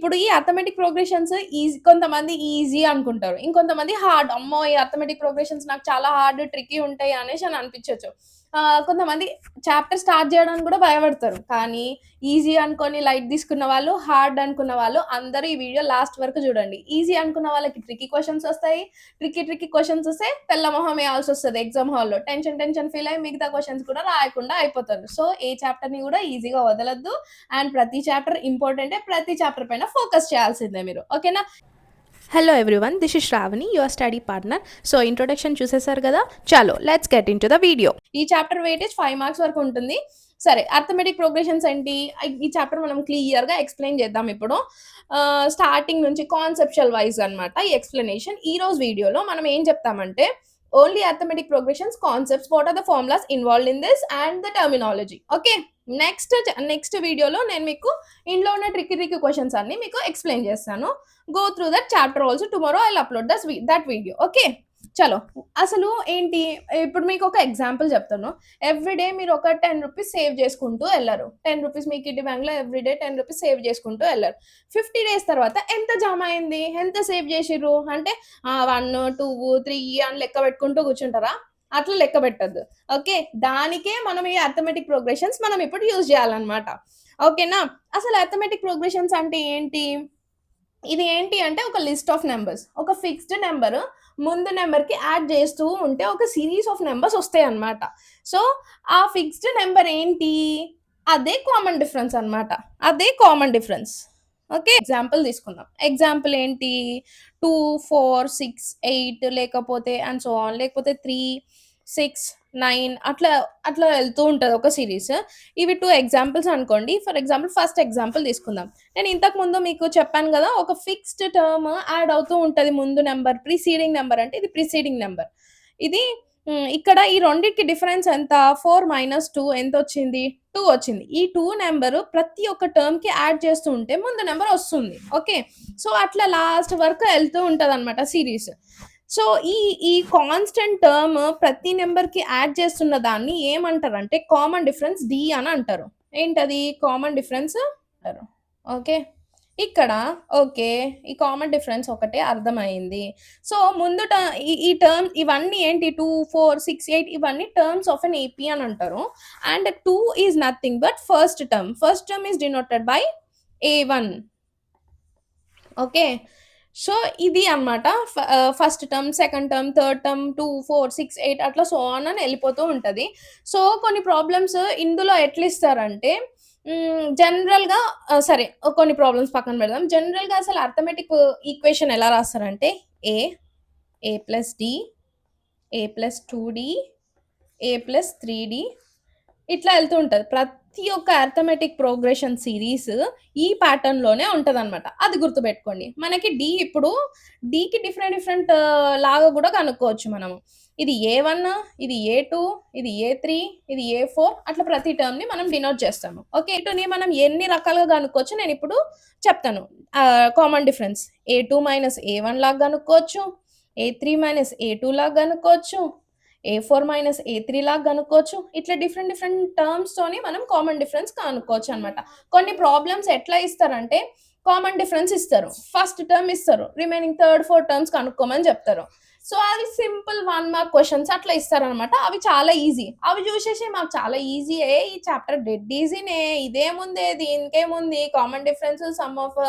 ఇప్పుడు ఈ arithmetic progressions కొంతమంది ఈజీ అనుకుంటారు. ఇంకొంతమంది హార్డ్. అమ్మో! ఈ అర్థమెటిక్ ప్రోగ్రెషన్స్ నాకు చాలా హార్డ్, ట్రిక్కీ ఉంటాయి అనేసి అనిపించొచ్చు. కొంతమంది చాప్టర్ స్టార్ట్ చేయడానికి కూడా భయపడతారు. కానీ ఈజీ అనుకోని లైట్ తీసుకున్న వాళ్ళు, హార్డ్ అనుకున్న వాళ్ళు అందరూ ఈ వీడియో లాస్ట్ వరకు చూడండి. ఈజీ అనుకున్న వాళ్ళకి ట్రిక్కీ క్వెషన్స్ వస్తాయి. ట్రిక్కీ క్వెషన్స్ వస్తే తెల్ల మొహం వేయాల్సొస్తది ఎగ్జామ్ హాల్‌లో. టెన్షన్ ఫీల్ అయ్యి మిగతా క్వెషన్స్ కూడా రాయకుండా అయిపోతారు. సో, ఏ చాప్టర్‌ని కూడా ఈజీగా వదలొద్దు. అండ్ ప్రతి చాప్టర్ ఇంపార్టెంటే. ప్రతి చాప్టర్ పైన ఫోకస్ చేయాల్సిందే మీరు. ఓకేనా? Hello everyone, this is Shravani, your study partner. So introduction చూసేశారు కదా, చలో let's get into the video. ఈ చాప్టర్ వెయిటేజ్ 5 మార్క్స్ వరకు ఉంటుంది. సరే, అర్థమెటిక్ ప్రోగ్రెషన్స్ ఏంటి? ఈ చాప్టర్ మనం క్లియర్‌గా ఎక్స్‌ప్లెయిన్ చేద్దాం ఇప్పుడు. స్టార్టింగ్ నుంచి కాన్సెప్చువల్ వైస్ అన్నమాట ఈ ఎక్స్‌ప్లనేషన్. ఈ రోజు వీడియోలో మనం ఏం చెప్తామంటే only arithmetic progressions, concepts, what are the formulas involved in this and the terminology. Okay, next వీడియోలో నేను మీకు ఇందులో ఉన్న ట్రిక్కీ క్వెషన్స్ అన్ని మీకు ఎక్స్‌ప్లెయిన్ చేస్తాను. Go through that chapter also. Tomorrow I will upload that video. Okay, చలో. అసలు ఏంటి, ఇప్పుడు మీకు ఒక ఎగ్జాంపుల్ చెప్తాను. ఎవ్రీడే మీరు ఒక 10 రూపీస్ సేవ్ చేసుకుంటూ వెళ్ళారు. 10 రూపీస్ మీ కిడ్డీ బ్యాంక్‌లో ఎవ్రీడే 10 రూపీస్ సేవ్ చేసుకుంటూ వెళ్ళారు. 50 డేస్ తర్వాత ఎంత జమ అయింది? ఎంత సేవ్ చేసిర్రు? అంటే 1, 2, 3 అని లెక్క పెట్టుకుంటూ కూర్చుంటారా? అట్లా లెక్క పెట్టద్దు. ఓకే, దానికే మనం ఈ అర్థమెటిక్ ప్రోగ్రెషన్స్ మనం ఇప్పుడు యూజ్ చేయాలన్నమాట. ఓకేనా? అసలు అర్థమెటిక్ ప్రోగ్రెషన్స్ అంటే ఏంటి? ఇది ఏంటి అంటే ఒక లిస్ట్ ఆఫ్ నెంబర్స్. ఒక ఫిక్స్డ్ నెంబర్ ముందు నెంబర్‌కి యాడ్ చేస్తూ ఉంటే ఒక సిరీస్ ఆఫ్ నెంబర్స్ వస్తాయన్నమాట. సో, ఆ ఫిక్స్డ్ నెంబర్ ఏంటి? అదే కామన్ డిఫరెన్స్ అన్నమాట. అదే కామన్ డిఫరెన్స్. ఓకే, ఎగ్జాంపుల్ తీసుకుందాం. ఎగ్జాంపుల్ ఏంటి? 2, 4, 6, 8 లేకపోతే అండ్ సో ఆన్, లేకపోతే 3, 6, 9 అట్లా వెళ్తూ ఉంటది ఒక సిరీస్. ఇవి 2 ఎగ్జాంపుల్స్ అనుకోండి. ఫర్ ఎగ్జాంపుల్ ఫస్ట్ ఎగ్జాంపుల్ తీసుకుందాం. నేను ఇంతకు ముందు మీకు చెప్పాను కదా, ఒక ఫిక్స్డ్ టర్మ్ యాడ్ అవుతూ ఉంటది ముందు నెంబర్. ప్రిసీడింగ్ నెంబర్ అంటే ఇది ప్రిసీడింగ్ నెంబర్. ఇది ఇక్కడ ఈ రెండిటికి డిఫరెన్స్ ఎంత? 4 - 2 ఎంతొచ్చింది? 2 వచ్చింది. ఈ 2 నెంబర్ ప్రతి ఒక్క టర్మ్‌కి యాడ్ చేస్తూ ఉంటే ముందు నెంబర్ వస్తుంది. ఓకే, సో అట్లా లాస్ట్ వరకు వెళ్తూ ఉంటదన్నమాట సిరీస్. సో, ఈ కాన్స్టెంట్ టర్మ్ ప్రతి నెంబర్‌కి యాడ్ చేస్తున్న దాన్ని ఏమంటారంటే కామన్ డిఫరెన్స్ డి అని అంటారు. ఏంటది? కామన్ డిఫరెన్స్ అంటారు. ఓకే, ఇక్కడ ఓకే, ఈ కామన్ డిఫరెన్స్ ఒకటే అర్థమైంది. సో, ముందు ఈ టర్మ్ ఇవన్నీ ఏంటి? 2, 4, 6, 8 ఇవన్నీ టర్మ్స్ ఆఫ్ ఎన్ ఏపీ అని అంటారు. And 2 is nothing but first term. First term is denoted by A1. Okay, so ఇది అన్నమాట. First term, second term, third term, 2, 4, 6, 8 అట్లా సో ఆన్ అని వెళ్ళిపోతూ ఉంటది. సో, కొన్ని ప్రాబ్లమ్స్ ఇందులో ఎట్లా ఇస్తారంటే జనరల్‌గా సరే, కొన్ని ప్రాబ్లమ్స్ పక్కన పెడదాం. జనరల్‌గా అసలు అర్థమెటిక్ ఈక్వేషన్ ఎలా రాస్తారంటే A plus D, A plus 2D, A plus 3D ఇట్లా వెళ్తూ ఉంటది. ప్రతి ఒక్క అర్థమెటిక్ ప్రోగ్రెషన్ సిరీస్ ఈ ప్యాటర్న్‌లోనే ఉంటదన్నమాట. అది గుర్తుపెట్టుకోండి. మనకి ఇప్పుడు డీకి డిఫరెంట్ లాగా కూడా కనుక్కోవచ్చు మనము. ఇది A1, ఇది A2, ఇది A3, ఇది A4 అట్లా ప్రతి టర్మ్‌ని మనం డినోట్ చేస్తాము. ఓకే, వీటిని మనం ఎన్ని రకాలుగా కనుక్కోవచ్చు నేను ఇప్పుడు చెప్తాను. కామన్ డిఫరెన్స్ A2 - A1 లాగా కనుక్కోవచ్చు. A3 - A2 లాగా కనుక్కోవచ్చు. A4 - A3 లాగా కనుక్కోవచ్చు. ఇట్లా డిఫరెంట్ టర్మ్స్‌తోని మనం కామన్ డిఫరెన్స్ కనుక్కోవచ్చు అన్నమాట. కొన్ని ప్రాబ్లమ్స్ ఎట్లా ఇస్తారంటే కామన్ డిఫరెన్స్ ఇస్తారు. ఫస్ట్ టర్మ్ ఇస్తారు. రిమైనింగ్ థర్డ్, ఫోర్త్ టర్మ్స్ కనుక్కోమని చెప్తారు. సో, అవి సింపుల్ 1 మార్క్ క్వెషన్స్ అట్లా ఇస్తారనమాట. అవి చాలా ఈజీ. అవి చూసేసి మాకు చాలా ఈజీయే, ఈ చాప్టర్ డెడ్ ఈజీనే, ఇదేముంది, దీనికేముంది, common difference, sum of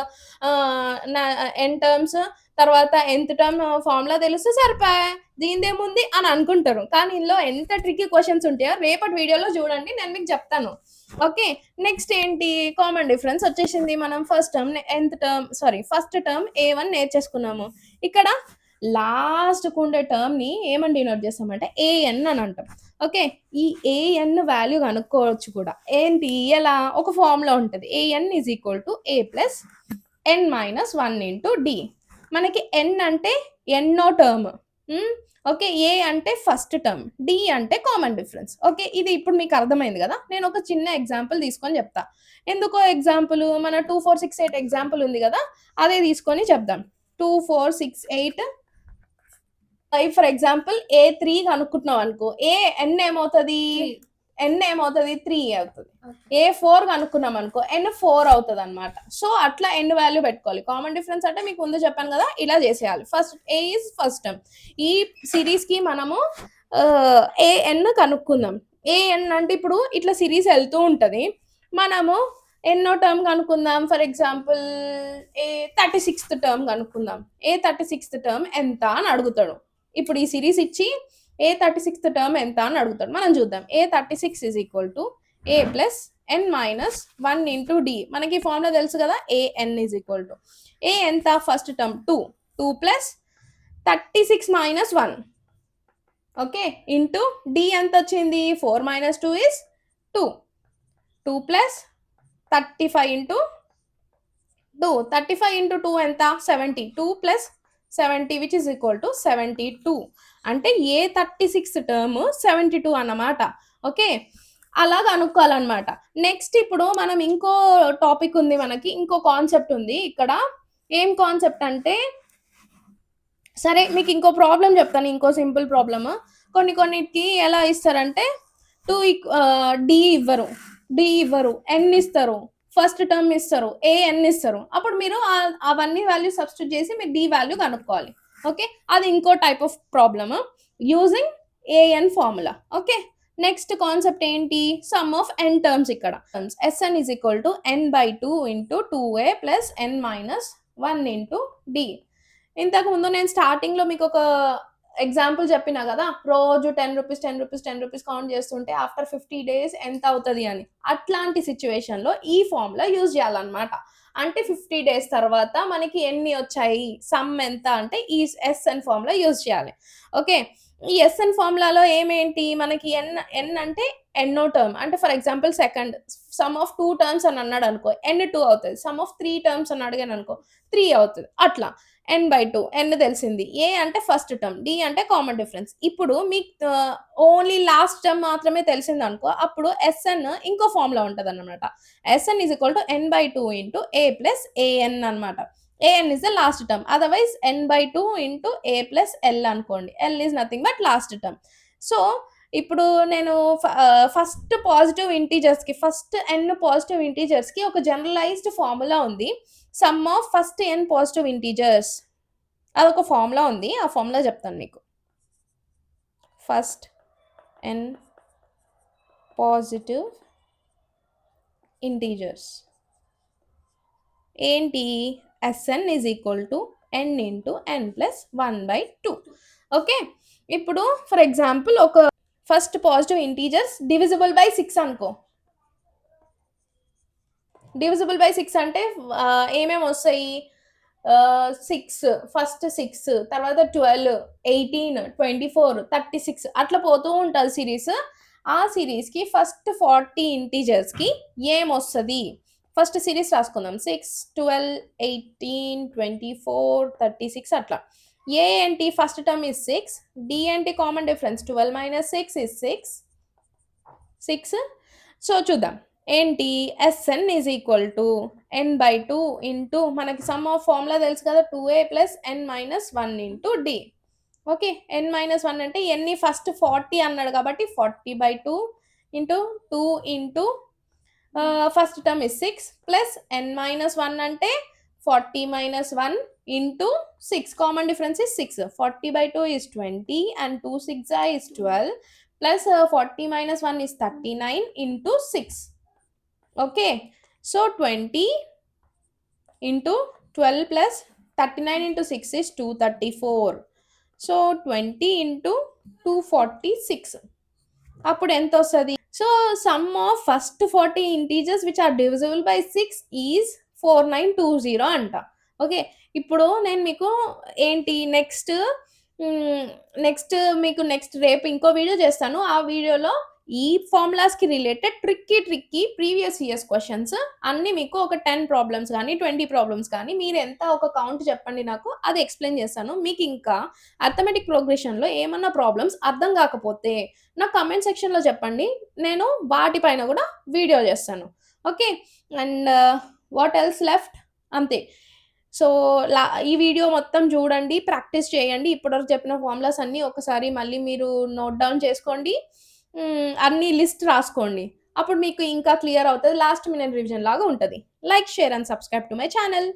n terms, తర్వాత nth టర్మ్ ఫార్ములా తెలిస్తే సరిపాయే, దీనిదేముంది అని అనుకుంటారు. కానీ ఇందులో ఎంత ట్రిక్కీ క్వెషన్స్ ఉంటాయో రేపటి వీడియోలో చూడండి, నేను మీకు చెప్తాను. ఓకే, నెక్స్ట్ ఏంటి? కామన్ డిఫరెన్స్ వచ్చేసింది. మనం ఫస్ట్ టర్మ్ A1 నేర్చేసుకున్నాము. ఇక్కడ లాస్ట్‌కు ఉండే టర్మ్‌ని ఏమని డినోట్ చేస్తామంటే AN అని అంటాం. ఓకే, ఈ AN వాల్యూ కనుక్కోవచ్చు కూడా. ఏంటి? ఎలా? ఒక ఫార్ములా ఉంటది. AN = A plus n - 1 into D. మనకి n అంటే ఎన్నో టర్మ్. ఓకే, A అంటే ఫస్ట్ టర్మ్, D అంటే కామన్ డిఫరెన్స్. ఓకే, ఇది ఇప్పుడు మీకు అర్థమైంది కదా. నేను ఒక చిన్న ఎగ్జాంపుల్ తీసుకొని చెప్తా. ఎందుకో ఎగ్జాంపుల్ మన 2, 4, 6, 8 ఎగ్జాంపుల్ ఉంది కదా, అదే తీసుకొని చెప్దాం. 2, 4, 6, 8 ఫర్ ఎగ్జాంపుల్ A3 కనుక్కుంటున్నాం అనుకో, n ఏమవుతుంది? ఎన్ ఏమవుతుంది 3 అవుతుంది. A4 కనుక్కున్నాం అనుకో N4 అవుతుంది అనమాట. సో అట్లా ఎన్ వాల్యూ పెట్టుకోవాలి. కామన్ డిఫరెన్స్ అంటే మీకు ముందు చెప్పాను కదా, ఇలా చేసేయాలి. First A is first term. ఈ సిరీస్కి మనము AN కనుక్కుందాం. AN అంటే ఇప్పుడు ఇట్లా సిరీస్ వెళ్తూ ఉంటుంది. మనము ఎన్నో టర్మ్ కనుక్కుందాం. ఫర్ ఎగ్జాంపుల్ A36th టర్మ్ కనుక్కుందాం. A36th టర్మ్ ఎంత అని అడుగుతాడు. ఇప్పుడు ఈ సిరీస్ ఇచ్చి A36th టర్మ్ ఎంత అని అడుగుతాడు. మనం చూద్దాం. A36 is equal to A plus n minus 1 into D. మనకి ఫార్ములా తెలుసు కదా, AN is equal to A ఎంత first term 2 plus 36 minus 1 okay into D ఎంత వచ్చింది 4 minus 2 is 2 plus 35 into 35 into 2 ఎంత 70. 2 plus 70 which is equal to 72. అంటే A36 term 72 అన్నమాట. Okay అలా కనుక్కోవాలన్నమాట. నెక్స్ట్ ఇప్పుడు మనం ఇంకో టాపిక్ ఉంది, మనకి ఇంకో కాన్సెప్ట్ ఉంది ఇక్కడ. ఏం కాన్సెప్ట్ అంటే, సరే మీకు ఇంకో ప్రాబ్లం చెప్తాను, ఇంకో సింపుల్ ప్రాబ్లమ్. కొన్నిటికి ఎలా ఇస్తారంటే డి ఇవ్వరు, ఎన్ ఇస్తారు, ఫస్ట్ టర్మ్ ఇస్తారు, AN ఇస్తారు. అప్పుడు మీరు అవన్నీ వాల్యూ సబ్స్టిట్యూట్ చేసి మీరు డి వాల్యూ కనుక్కోవాలి. ఓకే అది ఇంకో type of problem using AN formula. Okay next concept ఏంటి, సమ్ ఆఫ్ n టర్మ్స్. ఇక్కడ Sn is equal to n/2 into 2a plus n minus 1 into D. ఇంతకు ముందు నేను స్టార్టింగ్లో మీకు ఒక ఎగ్జాంపుల్ చెప్పినా కదా, రోజు 10 రూపీస్ కౌంట్ చేస్తుంటే ఆఫ్టర్ 50 days ఎంత అవుతుంది అని. అట్లాంటి సిచ్యువేషన్లో ఈ ఫార్ములా యూజ్ చేయాలన్నమాట. అంటే 50 days తర్వాత మనకి ఎన్ని వచ్చాయి, సమ్ ఎంత అంటే ఈ SN ఫార్ములా యూజ్ చేయాలి. ఓకే ఈ SN ఫార్ములాలో ఏమేంటి, మనకి ఎన్ అంటే ఎన్నో టర్మ్. అంటే for example second some of 2 terms అని అన్నాడు అనుకో N2 అవుతుంది. సమ్ ఆఫ్ 3 టర్మ్స్ అని అడిగాను అనుకో 3 అవుతుంది. అట్లా n/2. n తెలిసింది, A అంటే ఫస్ట్ టర్మ్, D అంటే కామన్ డిఫరెన్స్. ఇప్పుడు మీకు ఓన్లీ లాస్ట్ టర్మ్ మాత్రమే తెలిసింది అనుకో, అప్పుడు SN ఇంకో ఫార్ములా ఉంటుంది అన్నమాట. SN is equal to n/2 into A plus AN అనమాట. AN is the last term. Otherwise n/2 into A plus L అనుకోండి. L is nothing but last term. So ఇప్పుడు నేను ఫస్ట్ పాజిటివ్ ఇంటీజర్స్కి, first n positive ఇంటీజర్స్కి ఒక generalised formula ఉంది. Sum of first n positive integers, అదొక formula ఉంది. ఆ ఫార్ములా చెప్తాను మీకు. ఫస్ట్ n పాజిటివ్ ఇంటీజర్స్ ఏంటి, Sn is equal to n into n plus 1/2. Okay ఇప్పుడు ఫర్ ఎగ్జాంపుల్ ఒక first positive integers divisible by 6 అనుకో. డివిజిబుల్ బై 6 అంటే ఏమేమి వస్తాయి, 6 ఫస్ట్ 6 తర్వాత 12 18 24 36 అట్లా పోతూ ఉంటుంది సిరీస్. ఆ సిరీస్కి ఫస్ట్ 40 ఇంటీజర్స్కి ఏమొస్తుంది, ఫస్ట్ సిరీస్ రాసుకుందాం. 6 12 18 24 36 అట్లా. ఏ ఏంటి ఫస్ట్ టర్మ్ ఇస్ 6, డి ఏంటి common difference 12 minus 6 is 6. So చూద్దాం ఏంటి, Sn is equal to n/2 into మనకి సమ్ ఆఫ్ ఫార్ములా తెలుసు కదా 2a plus n minus 1 into D. Okay n-1 అంటే ఎన్ని ఫస్ట్ 40 అన్నాడు కాబట్టి 40/2 into 2 into first term is 6 plus n-1 అంటే 40 minus 1 into 6. Common difference is 6. 40/2 is 20 and 2 6 is 12 plus 40 minus 1 is 39 into 6. Okay, so 20 into 12 plus 39 into 6 is 234. So 20 into 246. అప్పుడు ఎంత వస్తుంది, so sum of first 40 integers which are divisible by 6 is 4920 అంట. Okay ఇప్పుడు నేను మీకు ఏంటి next మీకు రేపు ఇంకో వీడియో చేస్తాను. ఆ వీడియోలో ఈ ఫార్ములాస్కి related tricky previous years questions అన్నీ మీకు ఒక 10 ప్రాబ్లమ్స్ కానీ 20 ప్రాబ్లమ్స్ కానీ మీరు ఎంత ఒక కౌంట్ చెప్పండి నాకు, అది ఎక్స్ప్లెయిన్ చేస్తాను. మీకు ఇంకా అర్థమెటిక్ ప్రోగ్రెషన్లో ఏమన్నా ప్రాబ్లమ్స్ అర్థం కాకపోతే నా కమెంట్ సెక్షన్లో చెప్పండి, నేను వాటిపైన కూడా వీడియో చేస్తాను. Okay and what else left, అంతే. సో ఈ వీడియో మొత్తం చూడండి, ప్రాక్టీస్ చేయండి. ఇప్పటివరకు చెప్పిన ఫార్ములాస్ అన్నీ ఒకసారి మళ్ళీ మీరు నోట్ డౌన్ చేసుకోండి. అన్ని లిస్ట్ రాసుకోండి. అప్పుడు మీకు ఇంకా క్లియర్ అవుతది. లాస్ట్ మినిట్ రివిజన్ లాగా ఉంటది. Like, share and subscribe to my channel.